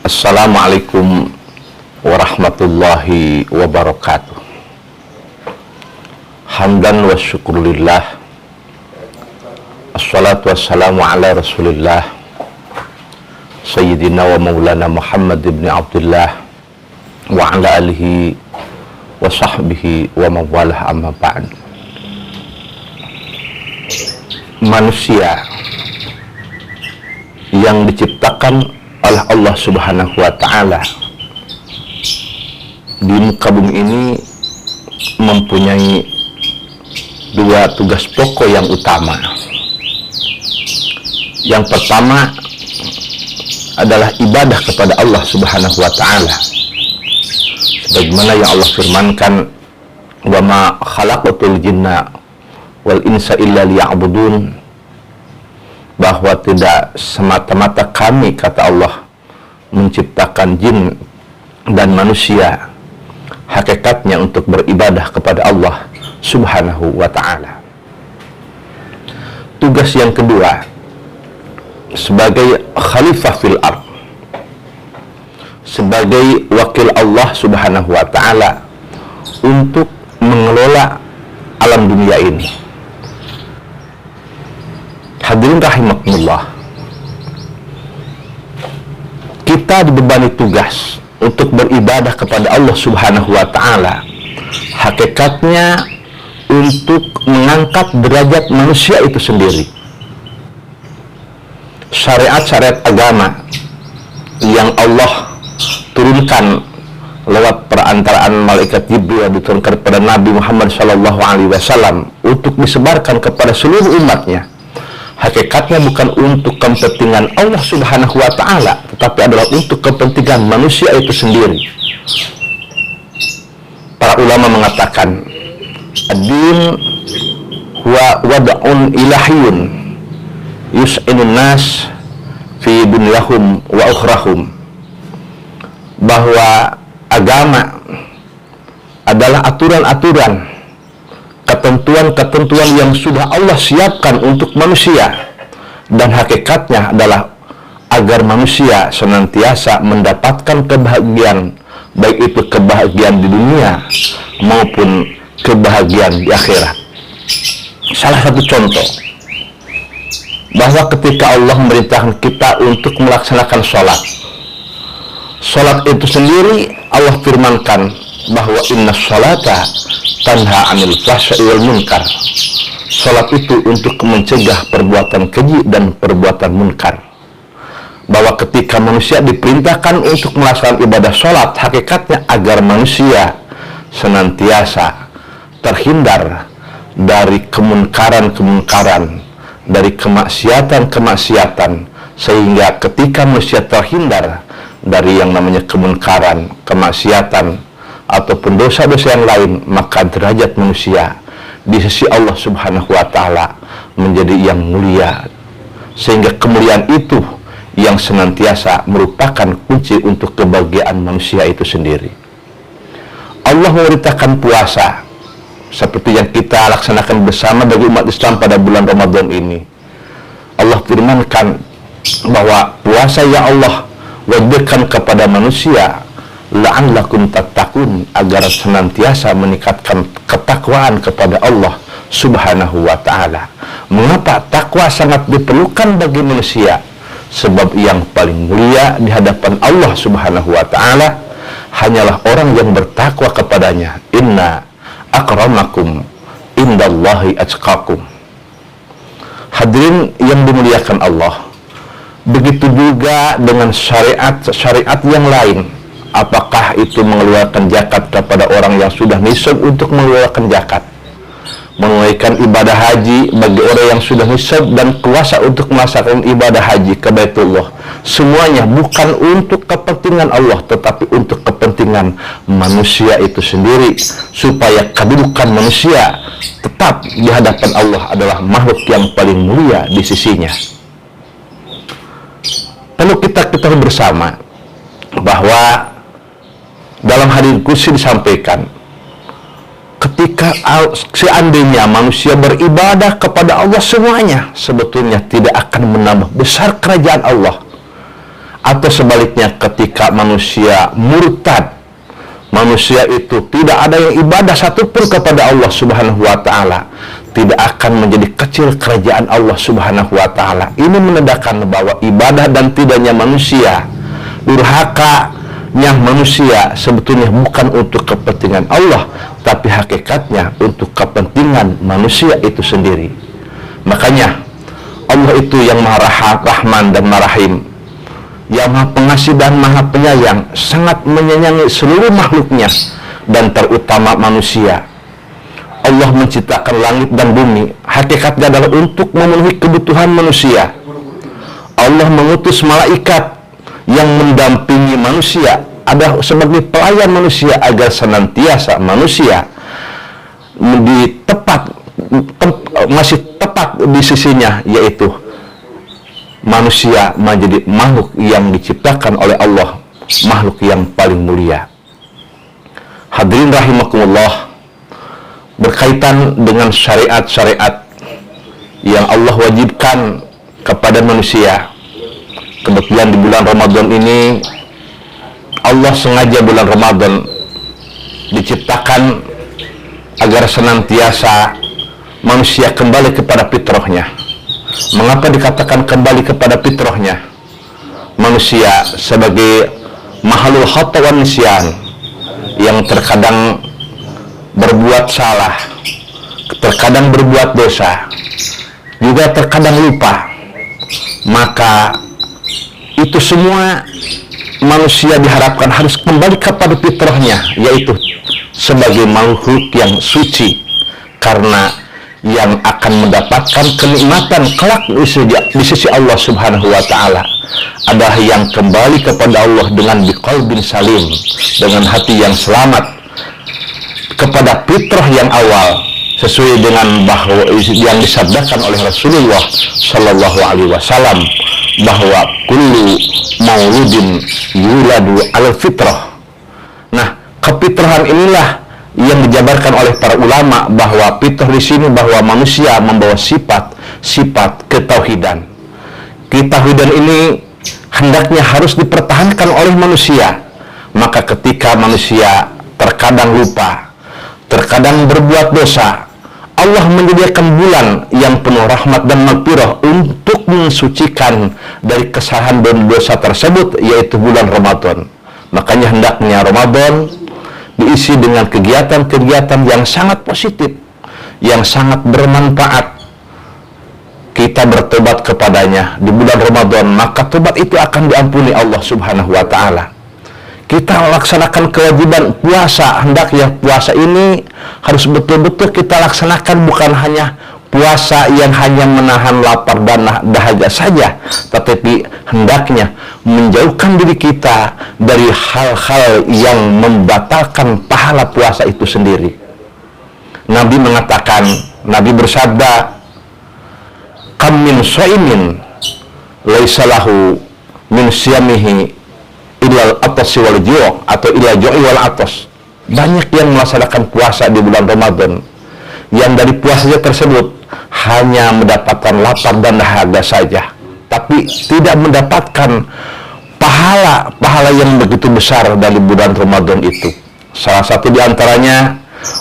Assalamualaikum warahmatullahi wabarakatuh. Hamdan wa syukurillah, assalatu wassalamu ala rasulillah, Sayyidina wa maulana Muhammad ibn Abdullah wa ala alihi wa sahbihi wa mawalah, amma ba'd. Manusia yang diciptakan oleh Allah Subhanahu wa ta'ala di muka bumi ini mempunyai dua tugas pokok yang utama. Yang pertama adalah ibadah kepada Allah Subhanahu wa ta'ala, sebagaimana yang Allah firmankan, wa ma khalaqatul jinna wal insa illa liya'budun, bahwa tidak semata-mata kami, kata Allah, menciptakan jin dan manusia, hakikatnya untuk beribadah kepada Allah Subhanahu wa ta'ala. Tugas yang kedua, sebagai khalifah fil ard, sebagai wakil Allah Subhanahu wa ta'ala untuk mengelola alam dunia ini. Hadirin rahimakumullah, kita dibebani tugas untuk beribadah kepada Allah Subhanahu wa ta'ala, hakikatnya untuk mengangkat derajat manusia itu sendiri. Syariat-syariat agama yang Allah turunkan lewat perantaraan malaikat Jibril diturunkan kepada Nabi Muhammad SAW untuk disebarkan kepada seluruh umatnya, hakikatnya bukan untuk kepentingan Allah Subhanahu wa ta'ala, tetapi adalah untuk kepentingan manusia itu sendiri. Para ulama mengatakan, ad-din huwa wada'un ilahiyun yus'inun nas fi dunyahum wa ukhrahum, bahwa agama adalah aturan-aturan, ketentuan-ketentuan yang sudah Allah siapkan untuk manusia, dan hakikatnya adalah agar manusia senantiasa mendapatkan kebahagiaan, baik itu kebahagiaan di dunia maupun kebahagiaan di akhirat. Salah satu contoh, bahwa ketika Allah memerintahkan kita untuk melaksanakan sholat itu sendiri Allah firmankan bahwa inna sholata tanha anil fahsya'i wal munkar. Salat itu untuk mencegah perbuatan keji dan perbuatan munkar. Bahwa ketika manusia diperintahkan untuk melaksanakan ibadah salat, hakikatnya agar manusia senantiasa terhindar dari kemunkaran-kemunkaran, dari kemaksiatan-kemaksiatan, sehingga ketika manusia terhindar dari yang namanya kemunkaran, kemaksiatan, ataupun dosa-dosa yang lain, maka derajat manusia di sisi Allah Subhanahu wa ta'ala menjadi yang mulia, sehingga kemuliaan itu yang senantiasa merupakan kunci untuk kebahagiaan manusia itu sendiri. Allah memerintahkan puasa seperti yang kita laksanakan bersama bagi umat Islam pada bulan Ramadan ini. Allah firmankan bahwa puasa yang Allah wajibkan kepada manusia la'allakum tattaqun, agar senantiasa meningkatkan ketakwaan kepada Allah Subhanahu wa ta'ala. Mengapa takwa sangat diperlukan bagi manusia? Sebab yang paling mulia di hadapan Allah Subhanahu wa ta'ala hanyalah orang yang bertakwa kepadanya. Inna akramakum indallahi atqakum. Hadirin yang dimuliakan Allah, begitu juga dengan syariat-syariat yang lain. Apakah itu mengeluarkan zakat kepada orang yang sudah nisab untuk mengeluarkan zakat, menunaikan ibadah haji bagi orang yang sudah nisab dan kuasa untuk melaksanakan ibadah haji ke Baitullah, semuanya bukan untuk kepentingan Allah, tetapi untuk kepentingan manusia itu sendiri, supaya kedudukan manusia tetap di hadapan Allah adalah makhluk yang paling mulia di sisinya. Perlu kita ketahui bersama bahwa dalam hadits qudsi disampaikan, ketika seandainya manusia beribadah kepada Allah semuanya, sebetulnya tidak akan menambah besar kerajaan Allah. Atau sebaliknya, ketika manusia murtad, manusia itu tidak ada yang ibadah satupun kepada Allah Subhanahu wa Ta'ala, tidak akan menjadi kecil kerajaan Allah Subhanahu wa Ta'ala. Ini menandakan bahwa ibadah dan tidaknya manusia, durhakanya manusia sebetulnya bukan untuk kepentingan Allah, tapi hakikatnya untuk kepentingan manusia itu sendiri. Makanya Allah itu yang Maha Rahman dan Maha Rahim, yang Maha Pengasih dan Maha Penyayang, sangat menyayangi seluruh makhluknya dan terutama manusia. Allah menciptakan langit dan bumi, hakikatnya adalah untuk memenuhi kebutuhan manusia. Allah mengutus malaikat yang mendampingi manusia, ada sebagai pelayan manusia, agar senantiasa manusia masih tepat di sisinya, yaitu manusia menjadi makhluk yang diciptakan oleh Allah, makhluk yang paling mulia. Hadirin rahimakumullah, berkaitan dengan syariat-syariat yang Allah wajibkan kepada manusia. Kebetulan di bulan Ramadan ini, Allah sengaja bulan Ramadan diciptakan agar senantiasa manusia kembali kepada fitrahnya. Mengapa dikatakan kembali kepada fitrahnya? Manusia sebagai makhluk khata wa nisyan, yang terkadang berbuat salah, terkadang berbuat dosa, juga terkadang lupa. Maka itu semua manusia diharapkan harus kembali kepada fitrahnya, yaitu sebagai makhluk yang suci, karena yang akan mendapatkan kenikmatan kelak di sisi Allah Subhanahu wa Ta'ala adalah yang kembali kepada Allah dengan biqalbin salim, dengan hati yang selamat, kepada fitrah yang awal, sesuai dengan bahwa yang disabdakan oleh Rasulullah Sallallahu Alaihi Wasallam, bahwa kullu mauludin yuladu al fitrah. Nah, kefitrahan inilah yang dijabarkan oleh para ulama, bahwa fitrah di sini bahwa manusia membawa sifat ketauhidan. Ketauhidan ini hendaknya harus dipertahankan oleh manusia. Maka ketika manusia terkadang lupa, terkadang berbuat dosa, Allah menyediakan bulan yang penuh rahmat dan maghfirah untuk mensucikan dari kesalahan dan dosa tersebut, yaitu bulan Ramadan. Makanya hendaknya Ramadan diisi dengan kegiatan-kegiatan yang sangat positif, yang sangat bermanfaat. Kita bertobat kepadanya di bulan Ramadan, maka tobat itu akan diampuni Allah Subhanahu wa Ta'ala. Kita laksanakan kewajiban puasa, hendaknya puasa ini harus betul-betul kita laksanakan, bukan hanya puasa yang hanya menahan lapar dan dahaga saja, tetapi hendaknya menjauhkan diri kita dari hal-hal yang membatalkan pahala puasa itu sendiri. Nabi mengatakan, Nabi bersabda, kam min shaimin laisa lahu min siyamihi ilal atas wal ju' atau ilal ju'i wal atas. Banyak yang melaksanakan puasa di bulan Ramadan yang dari puasanya tersebut hanya mendapatkan lapar dan dahaga saja, tapi tidak mendapatkan pahala yang begitu besar dari bulan Ramadan itu. Salah satu di antaranya,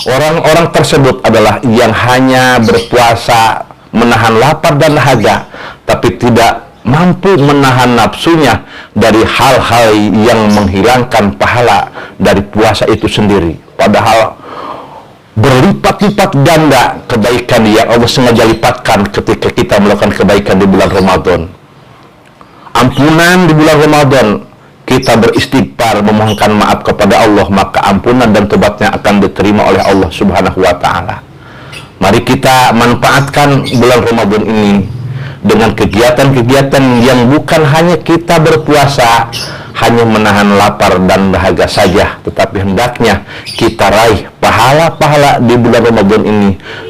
orang-orang tersebut adalah yang hanya berpuasa menahan lapar dan dahaga, tapi tidak mampu menahan nafsunya dari hal-hal yang menghilangkan pahala dari puasa itu sendiri. Padahal berlipat-lipat ganda kebaikan yang Allah sengaja lipatkan ketika kita melakukan kebaikan di bulan Ramadan. Ampunan di bulan Ramadan, kita beristighfar, memohonkan maaf kepada Allah, maka ampunan dan tobatnya akan diterima oleh Allah Subhanahu wa Ta'ala. Mari kita manfaatkan bulan Ramadan ini dengan kegiatan-kegiatan yang bukan hanya kita berpuasa, hanya menahan lapar dan dahaga saja, tetapi hendaknya kita raih pahala-pahala di bulan Ramadan ini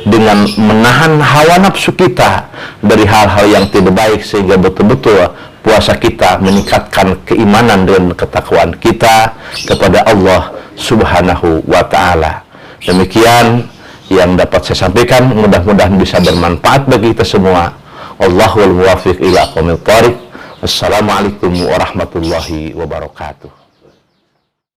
dengan menahan hawa nafsu kita dari hal-hal yang tidak baik, sehingga betul-betul puasa kita meningkatkan keimanan dan ketakwaan kita kepada Allah Subhanahu wa Ta'ala. Demikian yang dapat saya sampaikan, mudah-mudahan bisa bermanfaat bagi kita semua. Allahul muwaffiq ila aqwamit thariq. Assalamualaikum warahmatullahi wabarakatuh.